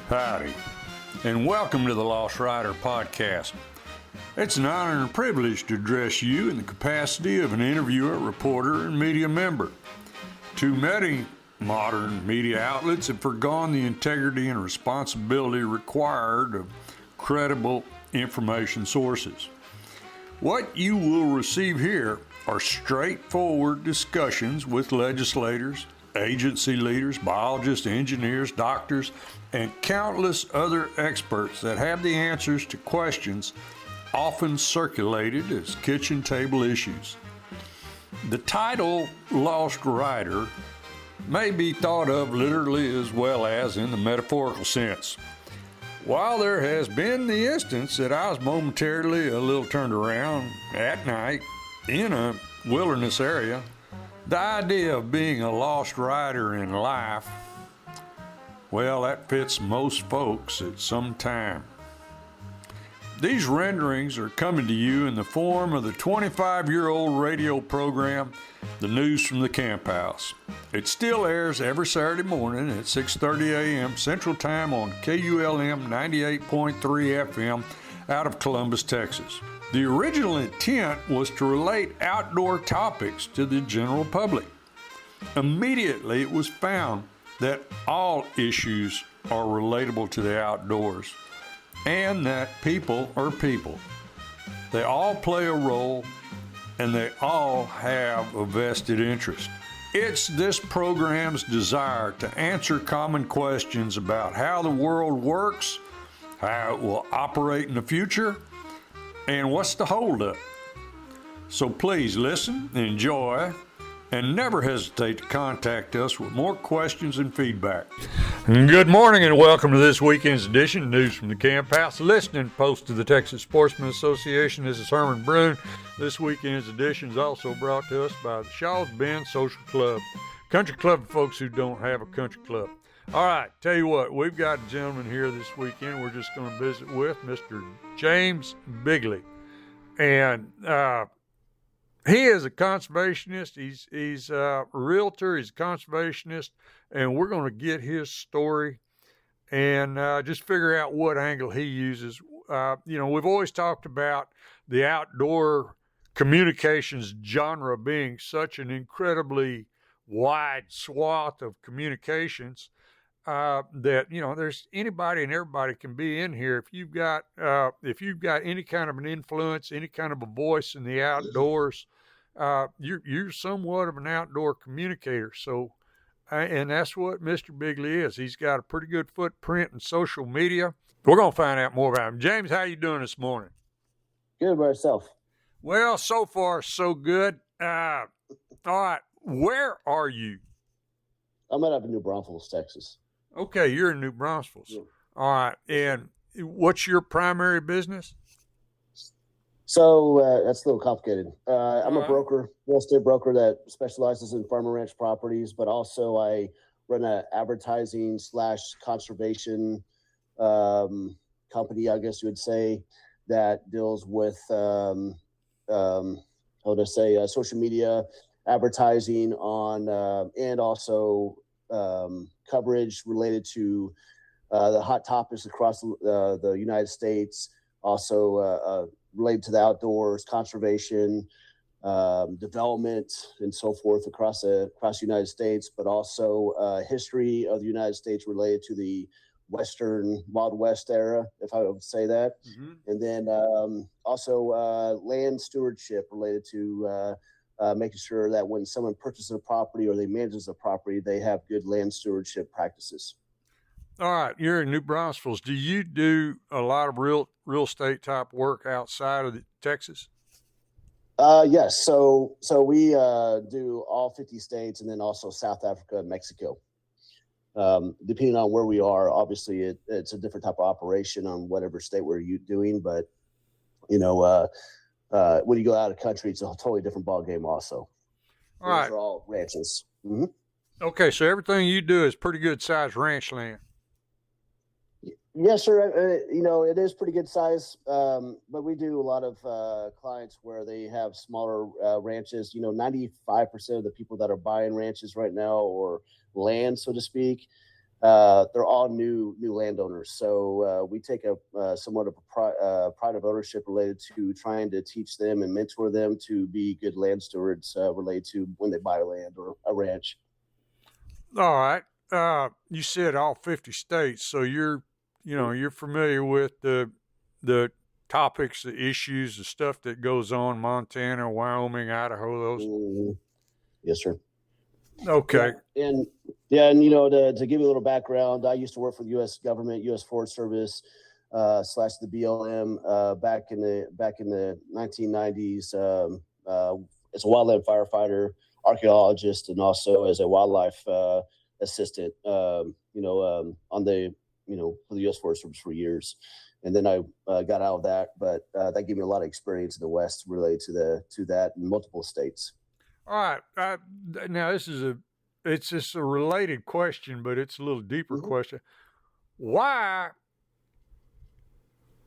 Howdy, and welcome to the Lost Rider podcast. It's an honor and a privilege to address you in the capacity of an interviewer, reporter, and media member. Too many modern media outlets have forgone the integrity and responsibility required of credible information sources. What you will receive here are straightforward discussions with legislators, agency leaders, biologists, engineers, doctors, and countless other experts that have the answers to questions often circulated as kitchen table issues. The title Lost Rider may be thought of literally as well as in the metaphorical sense. While there has been the instance that I was momentarily a little turned around at night in a wilderness area, the idea of being a lost rider in life, well, that fits most folks at some time. These renderings are coming to you in the form of the 25-year-old radio program, The News from the Camp House. It still airs every Saturday morning at 6:30 a.m. Central Time on KULM 98.3 FM out of Columbus, Texas. The original intent was to relate outdoor topics to the general public. Immediately, it was found that all issues are relatable to the outdoors and that people are people. They all play a role and they all have a vested interest. It's this program's desire to answer common questions about how the world works, how it will operate in the future, and what's the holdup? So please listen, enjoy, and never hesitate to contact us with more questions and feedback. Good morning and welcome to this weekend's edition of News from the Camp House, listening post to the Texas Sportsman Association. This is Herman Brune. This weekend's edition is also brought to us by the Shaw's Bend Social Club, country club for folks who don't have a country club. All right, tell you what, we've got a gentleman here this weekend we're just going to visit with, Mr. James Bigley. And he is a conservationist. He's a realtor. He's a conservationist. And we're going to get his story and just figure out what angle he uses. We've always talked about the outdoor communications genre being such an incredibly wide swath of communications. That there's anybody and everybody can be in here. If you've got any kind of an influence, any kind of a voice in the outdoors, you're somewhat of an outdoor communicator. So, and that's what Mr. Bigley is. He's got a pretty good footprint in social media. We're gonna find out more about him. James, how you doing this morning? Good by yourself. Well, so far so good. All right, where are you? I'm up in New Braunfels, Texas. Okay, you're in New Braunfels. Yeah. All right, and what's your primary business? So that's a little complicated. I'm a broker, real estate broker that specializes in farm and ranch properties, but also I run an advertising / conservation company, I guess you would say, that deals with social media advertising on and also coverage related to the hot topics across the United States, also related to the outdoors, conservation, development, and so forth across the United States, but also history of the United States related to the Western Wild West era, if I would say that. Mm-hmm. And then also land stewardship related to making sure that when someone purchases a property or they manages a property, they have good land stewardship practices. All right, you're in New Braunfels. Do you do a lot of real estate type work outside of Texas? Yes. So we do all 50 states and then also South Africa and Mexico. Depending on where we are, obviously it's a different type of operation on whatever state we're doing, but when you go out of the country, it's a totally different ball game also. All right. Those are all ranches. Mm-hmm. Okay, so everything you do is pretty good sized ranch land. Yes, sir. It is pretty good size, but we do a lot of clients where they have smaller ranches. 95% of the people that are buying ranches right now, or land, so to speak, they're all new landowners. So we take a somewhat of a pride of ownership related to trying to teach them and mentor them to be good land stewards related to when they buy land or a ranch. All right. You said all 50 states, so you're familiar with the topics, the issues, the stuff that goes on, Montana, Wyoming, Idaho, those. Mm-hmm. Yes, sir. Okay. And to give you a little background, I used to work for the U.S. government, U.S. Forest Service / the BLM back in the 1990s. As a wildland firefighter, archaeologist, and also as a wildlife assistant. On the for the U.S. Forest Service for years, and then I got out of that, but that gave me a lot of experience in the West related to that in multiple states. All right. Now it's just a related question, but it's a little deeper question. Why?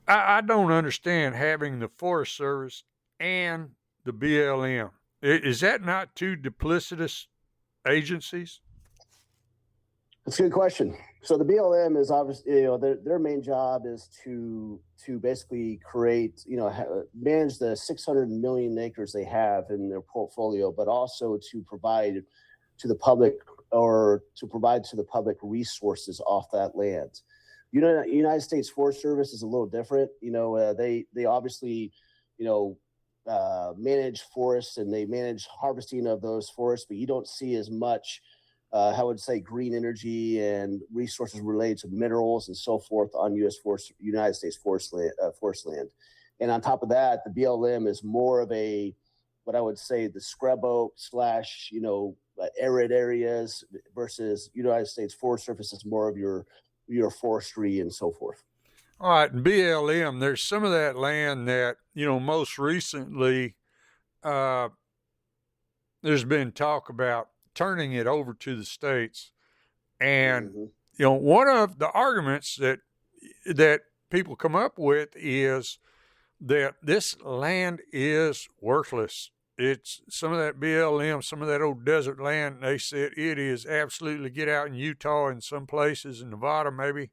I don't understand having the Forest Service and the BLM. Is that not two duplicitous agencies? That's a good question. So the BLM is obviously, their main job is to basically create, manage the 600 million acres they have in their portfolio, but also to provide to the public resources off that land. United States Forest Service is a little different. They obviously, manage forests and they manage harvesting of those forests, but you don't see as much I would say green energy and resources related to minerals and so forth on United States forest land. And on top of that, the BLM is more of what I would say the scrub oak / arid areas versus United States Forest Service is more of your forestry and so forth. All right, and BLM, there's some of that land that, most recently there's been talk about turning it over to the states. And, one of the arguments that people come up with is that this land is worthless. It's some of that BLM, some of that old desert land. They said it is absolutely, get out in Utah and some places in Nevada maybe.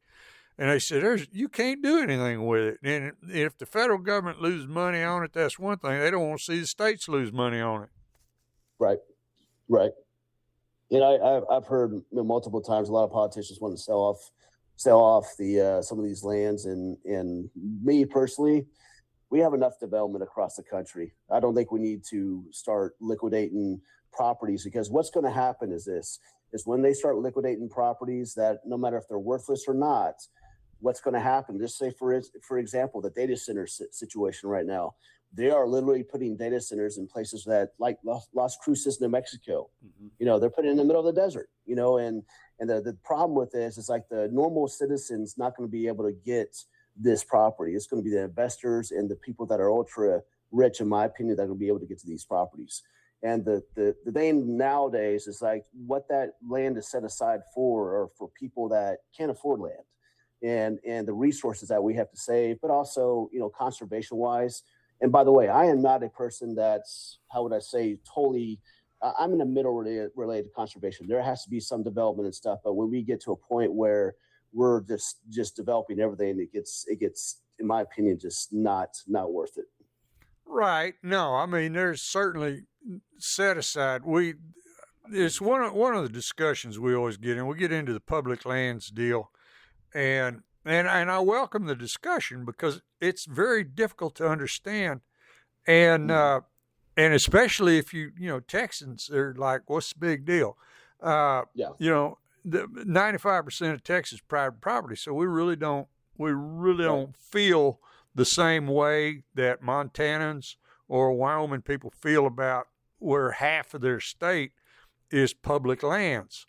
And they said, you can't do anything with it. And if the federal government loses money on it, that's one thing. They don't want to see the states lose money on it. Right. I've heard multiple times a lot of politicians want to sell off the some of these lands, and me personally, we have enough development across the country. I don't think we need to start liquidating properties, because what's going to happen is when they start liquidating properties, that no matter if they're worthless or not, what's going to happen? Just say for example, the data center situation right now. They are literally putting data centers in places that, like Las Cruces, New Mexico. They're putting it in the middle of the desert. And the problem with this is, like, the normal citizen's not going to be able to get this property. It's going to be the investors and the people that are ultra rich, in my opinion, that are going to be able to get to these properties. And the thing nowadays is, like, what that land is set aside for are for people that can't afford land, and the resources that we have to save, but also, conservation wise. And by the way, I am not a person that's, how would I say, totally, I'm in the middle related to conservation. There has to be some development and stuff, but when we get to a point where we're just developing everything, it gets, in my opinion, just not worth it. Right. No, I mean, there's certainly set aside. It's one of the discussions we always get in. We get into the public lands deal, and I welcome the discussion because it's very difficult to understand, and especially if Texans are like, what's the big deal? The 95% of Texas is private property, so we really don't feel the same way that Montanans or Wyoming people feel about where half of their state is public lands.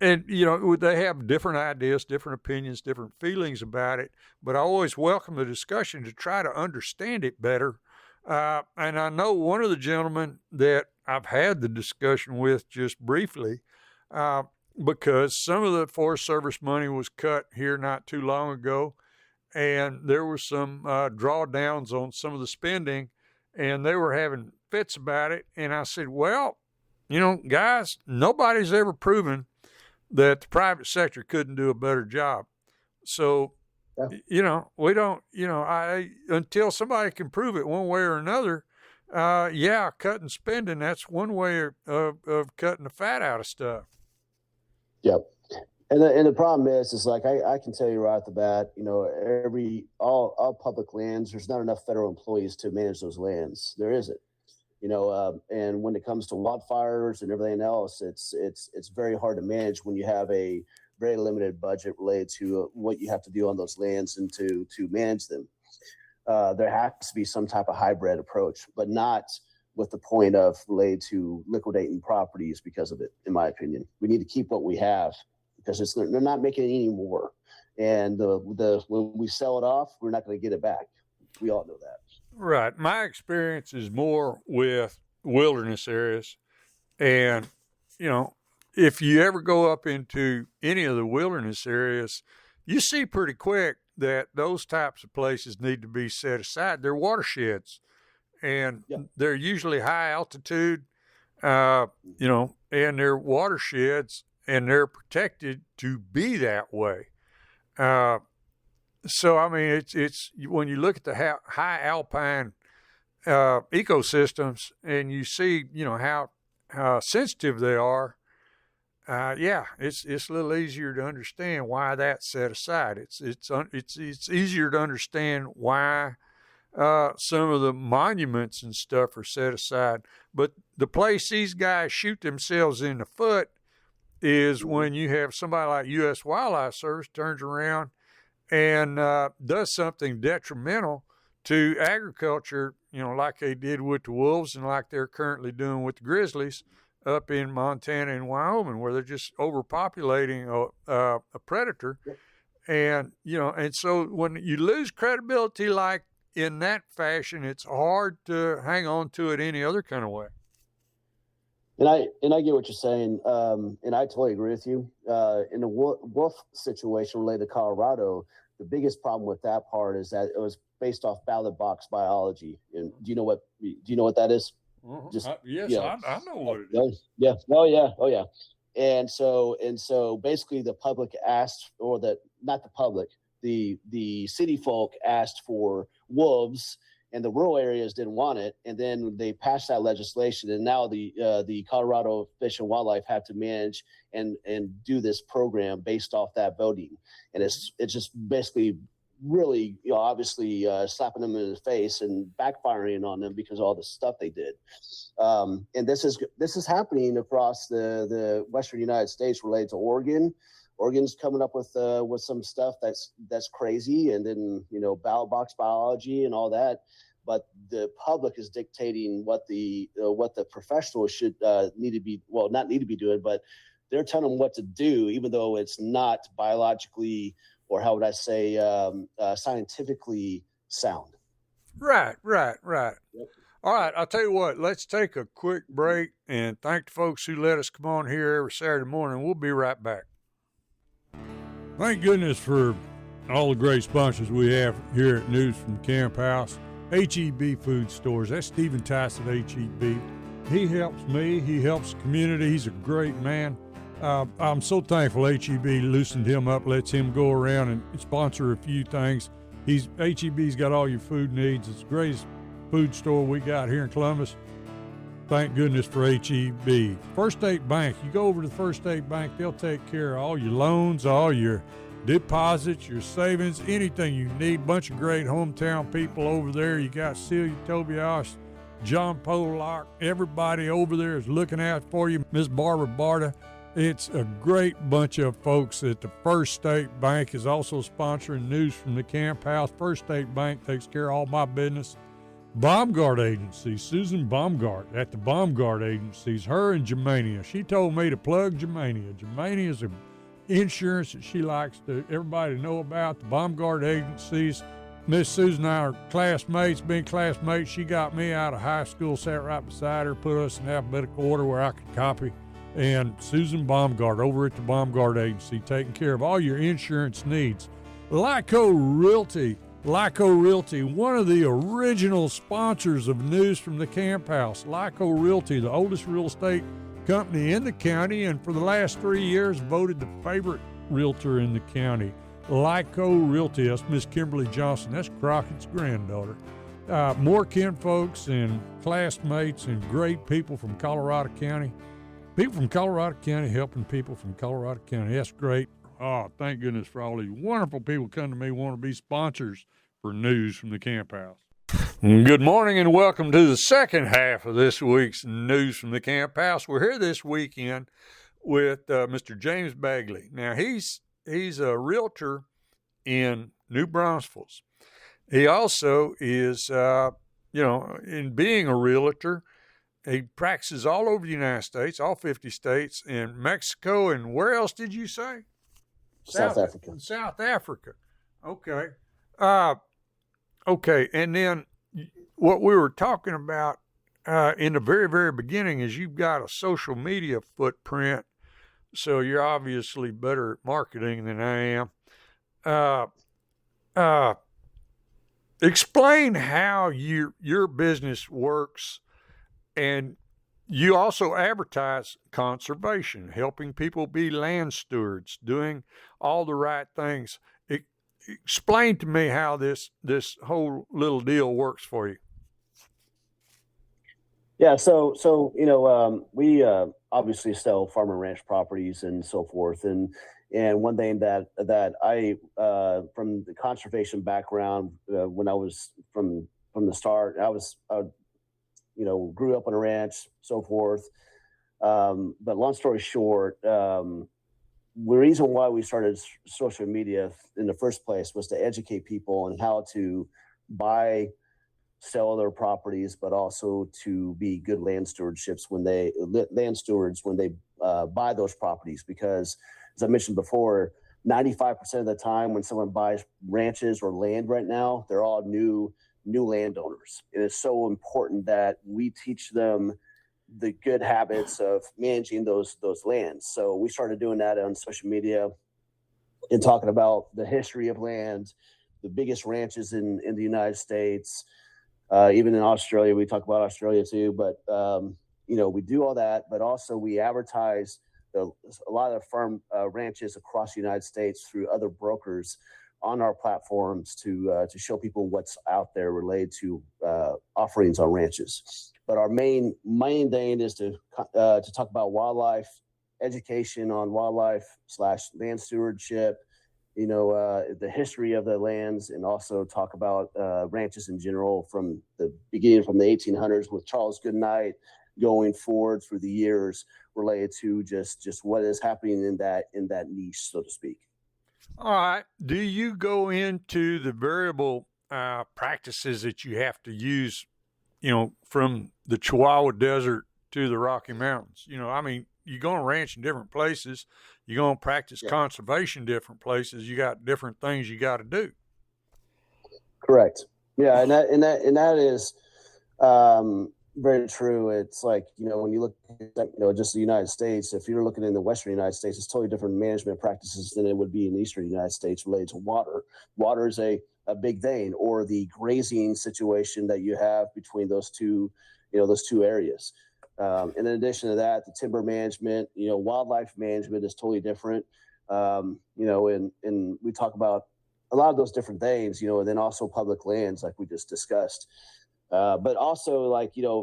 And, they have different ideas, different opinions, different feelings about it. But I always welcome the discussion to try to understand it better. And I know one of the gentlemen that I've had the discussion with just briefly, because some of the Forest Service money was cut here not too long ago. And there were some drawdowns on some of the spending, and they were having fits about it. And I said, well, guys, nobody's ever proven that the private sector couldn't do a better job. So, we don't, until somebody can prove it one way or another, cutting spending, that's one way of cutting the fat out of stuff. Yep. And the problem is like, I can tell you right off the bat, all public lands, there's not enough federal employees to manage those lands. There isn't, and when it comes to wildfires and everything else, it's very hard to manage when you have a very limited budget related to what you have to do on those lands and to manage them. There has to be some type of hybrid approach, but not with the point of related to liquidating properties because of it, in my opinion. We need to keep what we have because they're not making any more. And when we sell it off, we're not going to get it back. We all know that. Right. My experience is more with wilderness areas. And, if you ever go up into any of the wilderness areas, you see pretty quick that those types of places need to be set aside. They're watersheds, and they're usually high altitude, and they're watersheds, and they're protected to be that way. So, I mean, it's when you look at the high alpine ecosystems and you see, how sensitive they are, it's a little easier to understand why that's set aside. It's easier to understand why some of the monuments and stuff are set aside. But the place these guys shoot themselves in the foot is when you have somebody like U.S. Wildlife Service turns around and does something detrimental to agriculture, like they did with the wolves and like they're currently doing with the grizzlies up in Montana and Wyoming, where they're just overpopulating a predator. And, and so when you lose credibility like in that fashion, it's hard to hang on to it any other kind of way. And I get what you're saying, and I totally agree with you. In the wolf situation related to Colorado, the biggest problem with that part is that it was based off ballot box biology. And do you know what that is? I know what it is. Yeah. Oh yeah. And so basically, the public asked, or not the public, the city folk asked for wolves. And the rural areas didn't want it, and then they passed that legislation, and now the Colorado Fish and Wildlife have to manage and do this program based off that voting, and it's just basically really obviously slapping them in the face and backfiring on them because of all the stuff they did, and this is happening across the Western United States related to Oregon. Oregon's coming up with some stuff that's crazy, and then ballot box biology and all that. But the public is dictating what the professionals should not need to be doing, but they're telling them what to do, even though it's not biologically, or how would I say, scientifically sound. Right. Yep. All right, I'll tell you what, let's take a quick break and thank the folks who let us come on here every Saturday morning. We'll be right back. Thank goodness for all the great sponsors we have here at News from the Camp House. H-E-B Food Stores. That's Stephen Tice at H-E-B. He helps me. He helps the community. He's a great man. I'm so thankful H-E-B loosened him up, lets him go around and sponsor a few things. H-E-B's got all your food needs. It's the greatest food store we got here in Columbus. Thank goodness for H-E-B. First State Bank. You go over to the First State Bank, they'll take care of all your loans, all your deposits, your savings, anything you need. Bunch of great hometown people over there. You got Celia Tobias, John Pollock. Everybody over there is looking out for you. Miss Barbara Barta. It's a great bunch of folks at the First State Bank is also sponsoring News from the Camp House. First State Bank takes care of all my business. Baumgart Agency, Susan Baumgart at the Baumgart Agencies, her and Germania. She told me to plug Germania. Germania is a insurance that she likes everybody to know about. The Baumgart Agencies. Miss Susan and I are classmates, being classmates. She got me out of high school, sat right beside her, put us in alphabetical order where I could copy. And Susan Baumgart over at the Baumgart Agency, taking care of all your insurance needs. Lyco Realty, one of the original sponsors of News from the Camp House. Lyco Realty, the oldest real estate company in the county, and for the last 3 years voted the favorite realtor in the county. Lyco Realty, that's Miss Kimberly Johnson. That's Crockett's granddaughter. More kinfolks and classmates and great people from Colorado County. People from Colorado County helping people from Colorado County. That's great. Oh, thank goodness for all these wonderful people come to me want to be sponsors for News from the Camp House. Good morning and welcome to the second half of this week's News from the Camp House. We're here this weekend with Mr. James Bigley. Now, he's a realtor in New Braunfels. He also is, in being a realtor, he practices all over the United States, all 50 states, and Mexico, and where else did you say? South Africa. South Africa. Okay. Okay, and then what we were talking about in the very, very beginning is you've got a social media footprint, so you're obviously better at marketing than I am. Explain how your business works, and you also advertise conservation, helping people be land stewards, doing all the right things. Explain to me how this whole little deal works for you. Yeah, so we obviously sell farm and ranch properties and so forth, and one thing that I from the conservation background, when I was from the start, I grew up on a ranch, so forth. But long story short, the reason why we started social media in the first place was to educate people on how to buy, sell their properties, but also to be good land stewards when they buy those properties. Because, as I mentioned before, 95% of the time when someone buys ranches or land right now, they're all new landowners. It is so important that we teach them the good habits of managing those lands. So we started doing that on social media and talking about the history of land, the biggest ranches in the United States, even in Australia. We talk about Australia too, but we do all that, but also we advertise a lot of farm ranches across the United States through other brokers on our platforms to show people what's out there related to offerings on ranches. But our main thing is to talk about wildlife, education on wildlife / land stewardship, the history of the lands, and also talk about ranches in general from the beginning, from the 1800s with Charles Goodnight, going forward through the years related to just what is happening in that niche, so to speak. All right. Do you go into the variable practices that you have to use, from the Chihuahua Desert to the Rocky Mountains? You're going to ranch in different places. You're going to practice conservation in different places. You got different things you got to do. Correct. Yeah, and that is very true. It's like, when you look at, just the United States, if you're looking in the Western United States, it's totally different management practices than it would be in the Eastern United States related to water. Water is a big thing, or the grazing situation that you have between those two areas. And in addition to that, the timber management, wildlife management is totally different. And we talk about a lot of those different things, and then also public lands, like we just discussed. But also,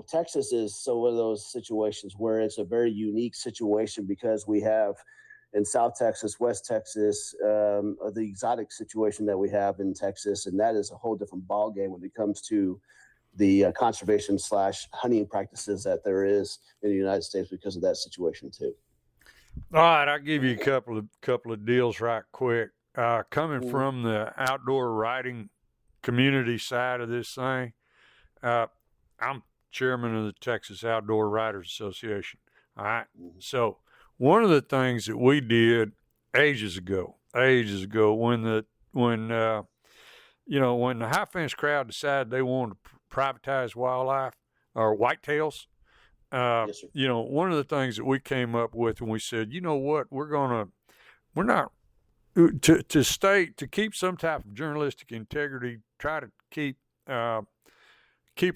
Texas is one of those situations where it's a very unique situation because we have in South Texas, West Texas, the exotic situation that we have in Texas, and that is a whole different ballgame when it comes to the conservation / hunting practices that there is in the United States because of that situation too. All right, I'll give you a couple of deals right quick. Coming from the outdoor riding community side of this thing, I'm chairman of the Texas Outdoor Riders Association. All right. So one of the things that we did ages ago, when the high fence crowd decided they wanted to privatize wildlife or whitetails, Yes, sir. one of the things that we came up with when we said, to keep some type of journalistic integrity, try to keep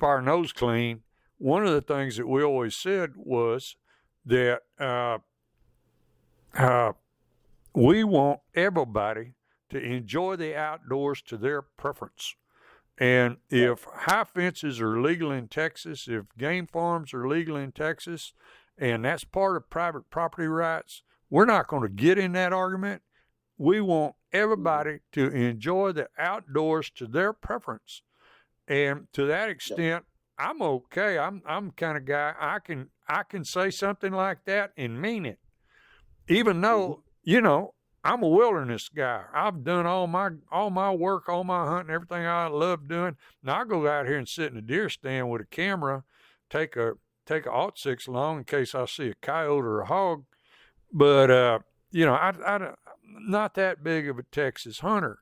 our nose clean. One of the things that we always said was that we want everybody to enjoy the outdoors to their preference. And if high fences are legal in Texas, if game farms are legal in Texas, and that's part of private property rights, we're not going to get in that argument. We want everybody to enjoy the outdoors to their preference. And to that extent, I'm okay. I'm kind of guy I can say something like that and mean it. Even though, I'm a wilderness guy. I've done all my work, all my hunting, everything I love doing. Now I go out here and sit in a deer stand with a camera, take a .06 along in case I see a coyote or a hog. But I'm not that big of a Texas hunter.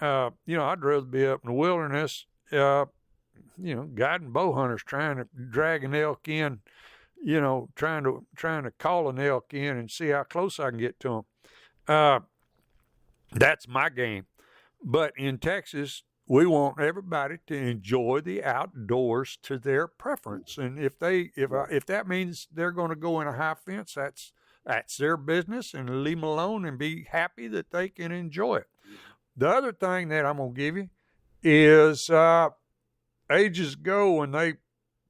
I'd rather be up in the wilderness. Guiding bow hunters trying to drag an elk in. Trying to call an elk in and see how close I can get to them. That's my game. But in Texas, we want everybody to enjoy the outdoors to their preference. And if that means they're going to go in a high fence, that's their business, and leave them alone and be happy that they can enjoy it. The other thing that I'm going to give you is ages ago when they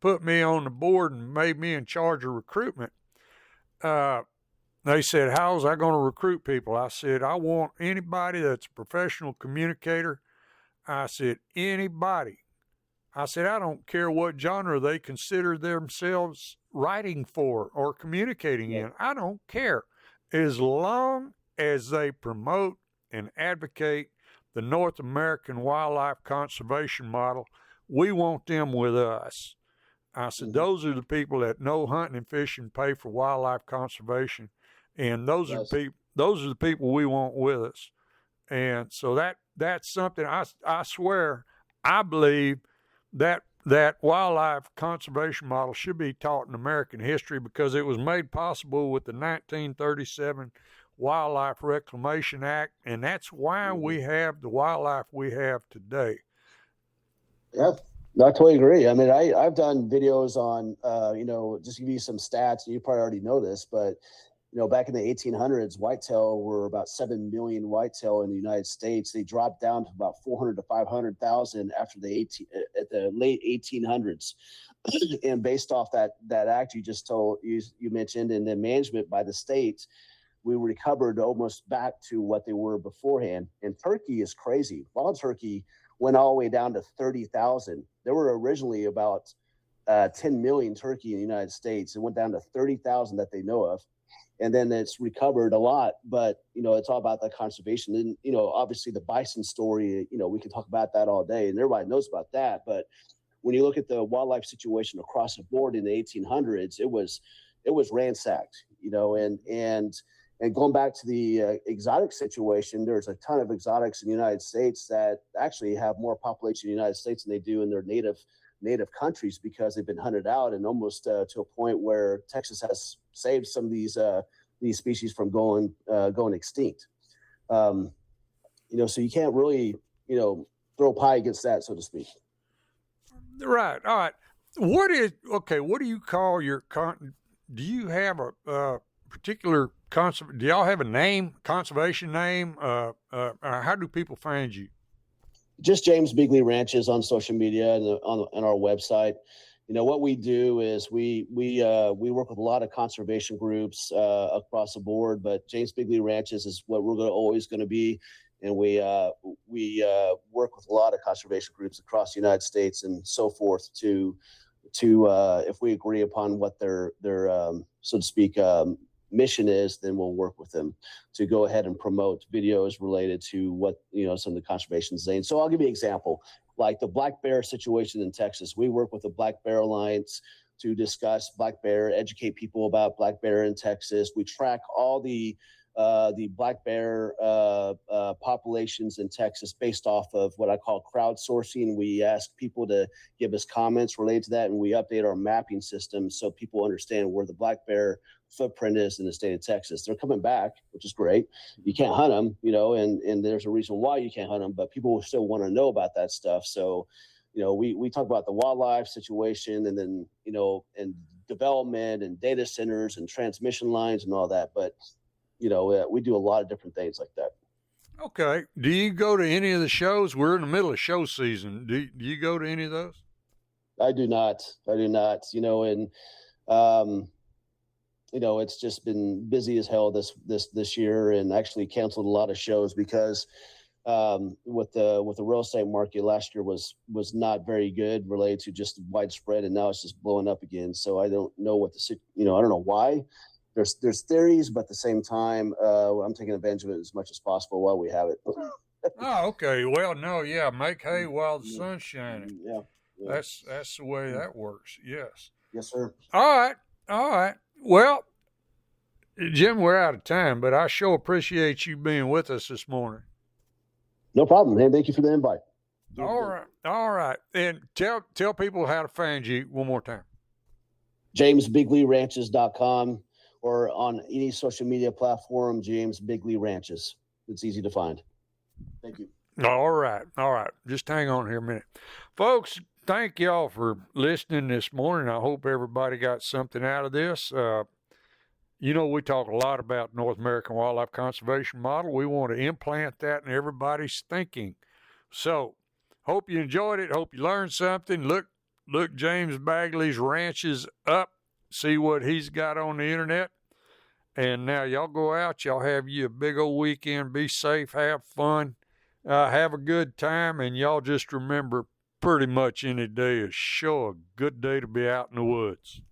put me on the board and made me in charge of recruitment, they said, how was I going to recruit people? I said, I want anybody that's a professional communicator. I said, anybody. I said, I don't care what genre they consider themselves writing for or communicating in. I don't care. As long as they promote and advocate the North American wildlife conservation model, we want them with us. I said, those are the people that know hunting and fishing, pay for wildlife conservation. And those are the people we want with us. And so that's something I swear I believe that wildlife conservation model should be taught in American history because it was made possible with the 1937 Wildlife Reclamation Act, and that's why we have the wildlife we have today. Yeah, I totally agree. I mean, I've done videos on, just to give you some stats, and you probably already know this, but back in the 1800s, whitetail were about 7 million whitetail in the United States. They dropped down to about 400 to 500,000 after at the late 1800s. And based off that act you mentioned, and then management by the state, we recovered almost back to what they were beforehand. And turkey is crazy. Wild turkey went all the way down to 30,000. There were originally about 10 million turkey in the United States. It went down to 30,000 that they know of. And then it's recovered a lot, but, it's all about that conservation. And, obviously the bison story, we can talk about that all day and everybody knows about that. But when you look at the wildlife situation across the board in the 1800s, it was ransacked, and going back to the exotic situation, there's a ton of exotics in the United States that actually have more population in the United States than they do in their native countries because they've been hunted out and almost to a point where Texas has saved some of these species from going extinct. So you can't really, throw pie against that, so to speak. Right. All right. What do you call your do you have a particular do y'all have a name, conservation name? How do people find you? Just James Bigley Ranches on social media and on our website. What we do is we work with a lot of conservation groups across the board, but James Bigley Ranches is what we're always going to be, and we work with a lot of conservation groups across the United States and so forth to if we agree upon what their so to speak mission is, then we'll work with them to go ahead and promote videos related to what some of the conservation things. So I'll give you an example, like the black bear situation in Texas. We work with the Black Bear Alliance to discuss black bear, educate people about black bear in Texas. We track all the black bear populations in Texas based off of what I call crowdsourcing. We ask people to give us comments related to that, and we update our mapping system so people understand where the black bear footprint is in the state of Texas. They're coming back, which is great. You can't hunt them, and there's a reason why you can't hunt them, but people still want to know about that stuff. So, we talk about the wildlife situation, and then, and development and data centers and transmission lines and all that. But, you know, we do a lot of different things like that. Okay. Do you go to any of the shows? We're in the middle of show season. Do you go to any of those? I do not. You know, and you know, it's just been busy as hell this year, and actually canceled a lot of shows because with the real estate market last year was not very good related to just widespread, and now it's just blowing up again. So I don't know I don't know why. There's theories, but at the same time, I'm taking advantage of it as much as possible while we have it. Oh, okay. Well, no, yeah, make hay while the sun's shining. Yeah. That's the way that works. Yes. Yes, sir. All right. Well, Jim, we're out of time, but I sure appreciate you being with us this morning. No problem. Hey, thank you for the invite. All right. And tell people how to find you one more time. JamesBigleyRanches.com, or on any social media platform, James Bigley Ranches. It's easy to find. Thank you. All right. Just hang on here a minute. Folks, thank y'all for listening this morning. I hope everybody got something out of this. You know, we talk a lot about North American Wildlife Conservation Model. We want to implant that in everybody's thinking. So, hope you enjoyed it. Hope you learned something. Look James Bigley's ranches up. See what he's got on the internet. And now y'all go out. Y'all have you a big old weekend. Be safe. Have fun. Have a good time. And y'all just remember, pretty much any day is sure a good day to be out in the woods.